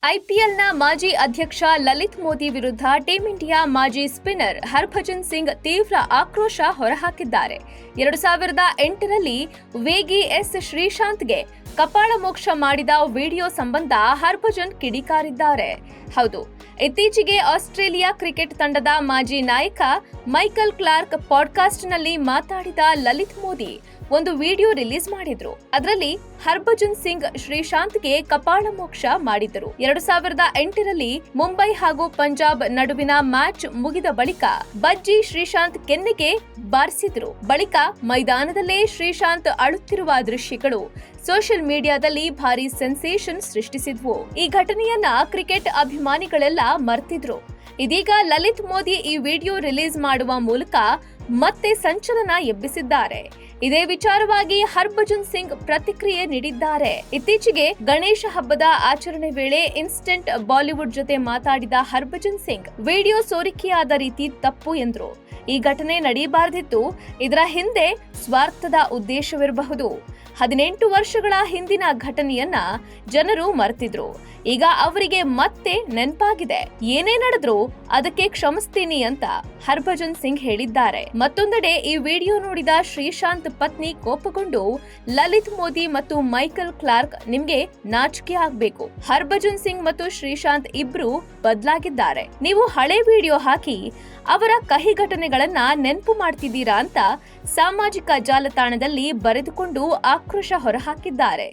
ಐಪಿಎಲ್ನ ಮಾಜಿ ಅಧ್ಯಕ್ಷ ಲಲಿತ್ ಮೋದಿ ವಿರುದ್ಧ ಟೀಂ ಇಂಡಿಯಾ ಮಾಜಿ ಸ್ಪಿನ್ನರ್ ಹರ್ಭಜನ್ ಸಿಂಗ್ ತೀವ್ರ ಆಕ್ರೋಶ ಹೊರಹಾಕಿದ್ದಾರೆ. 2008ರಲ್ಲಿ ವೇಗಿ ಎಸ್ ಶ್ರೀಶಾಂತ್ಗೆ ಕಪಾಳ ಮೋಕ್ಷ ಮಾಡಿದ ವಿಡಿಯೋ ಸಂಬಂಧ ಹರ್ಭಜನ್ ಕಿಡಿಕಾರಿದ್ದಾರೆ. ಹೌದು, ಇತ್ತೀಚೆಗೆ ಆಸ್ಟ್ರೇಲಿಯಾ ಕ್ರಿಕೆಟ್ ತಂಡದ ಮಾಜಿ ನಾಯಕ ಮೈಕಲ್ ಕ್ಲಾರ್ಕ್ ಪಾಡ್ಕಾಸ್ಟ್ನಲ್ಲಿ ಮಾತಾಡಿದ ಲಲಿತ್ ಮೋದಿ ಒಂದು ವಿಡಿಯೋ ರಿಲೀಸ್ ಮಾಡಿದ್ರು. ಅದರಲ್ಲಿ ಹರ್ಭಜನ್ ಸಿಂಗ್ ಶ್ರೀಶಾಂತ್ಗೆ ಕಪಾಳ ಮೋಕ್ಷ ಮಾಡಿದ್ದರು. 2008ರಲ್ಲಿ ಮುಂಬೈ ಹಾಗೂ ಪಂಜಾಬ್ ನಡುವಿನ ಮ್ಯಾಚ್ ಮುಗಿದ ಬಳಿಕ ಬಜ್ಜಿ ಶ್ರೀಶಾಂತ್ ಕೆನ್ನೆಗೆ ಬಾರಿಸಿದ್ರು. ಬಳಿಕ ಮೈದಾನದಲ್ಲೇ ಶ್ರೀಶಾಂತ್ ಅಳುತ್ತಿರುವ ದೃಶ್ಯಗಳು ಸೋಷಿಯಲ್ ಮೀಡಿಯಾದಲ್ಲಿ ಭಾರಿ ಸೆನ್ಸೇಷನ್ ಸೃಷ್ಟಿಸಿದ್ವು. ಈ ಘಟನೆಯನ್ನ ಕ್ರಿಕೆಟ್ ಅಭಿಮಾನಿಗಳೆಲ್ಲ ಮರ್ತಿದ್ರು. ಇದೀಗ ಲಲಿತ್ ಮೋದಿ ಈ ವಿಡಿಯೋ ರಿಲೀಸ್ ಮಾಡುವ ಮೂಲಕ ಮತ್ತೆ ಸಂಚಲನ ಎಬ್ಬಿಸಿದ್ದಾರೆ. ಇದೇ ವಿಚಾರವಾಗಿ ಹರ್ಭಜನ್ ಸಿಂಗ್ ಪ್ರತಿಕ್ರಿಯೆ ನೀಡಿದ್ದಾರೆ. ಇತ್ತೀಚೆಗೆ ಗಣೇಶ ಹಬ್ಬದ ಆಚರಣೆ ವೇಳೆ ಇನ್ಸ್ಟೆಂಟ್ ಬಾಲಿವುಡ್ ಜೊತೆ ಮಾತಾಡಿದ ಹರ್ಭಜನ್ ಸಿಂಗ್ ವಿಡಿಯೋ ಸೋರಿಕೆಯಾದ ರೀತಿ ತಪ್ಪು ಎಂದ್ರು. ಈ ಘಟನೆ ನಡೆಯಬಾರದಿತ್ತು. ಇದರ ಹಿಂದೆ ಸ್ವಾರ್ಥದ ಉದ್ದೇಶವಿರಬಹುದು. 18 ವರ್ಷಗಳ ಹಿಂದಿನ ಘಟನೆಯನ್ನ ಜನರು ಮರೆತಿದ್ರು. ಈಗ ಅವರಿಗೆ ಮತ್ತೆ ನೆನಪಾಗಿದೆ. ಏನೇ ನಡೆದ್ರು ಅದಕ್ಕೆ ಕ್ಷಮಿಸ್ತೀನಿ ಅಂತ ಹರ್ಭಜನ್ ಸಿಂಗ್ ಹೇಳಿದ್ದಾರೆ. ಮತ್ತೊಂದೆಡೆ ಈ ವಿಡಿಯೋ ನೋಡಿದ ಶ್ರೀಶಾಂತ್ ಪತ್ನಿ ಕೋಪಗೊಂಡು ಲಲಿತ್ ಮೋದಿ ಮತ್ತು ಮೈಕಲ್ ಕ್ಲಾರ್ಕ್ ನಿಮ್ಗೆ ನಾಚಿಕೆ ಆಗ್ಬೇಕು. ಹರ್ಭಜನ್ ಸಿಂಗ್ ಮತ್ತು ಶ್ರೀಶಾಂತ್ ಇಬ್ರು ಬದಲಾಗಿದ್ದಾರೆ. ನೀವು ಹಳೆ ವಿಡಿಯೋ ಹಾಕಿ ಅವರ ಕಹಿ ಘಟನೆಗಳನ್ನ ನೆನಪು ಮಾಡ್ತಿದ್ದೀರಾ ಅಂತ ಸಾಮಾಜಿಕ ಜಾಲತಾಣದಲ್ಲಿ ಬರೆದುಕೊಂಡು ಆಕ್ರೋಶ ಹೊರಹಾಕಿದ್ದಾರೆ.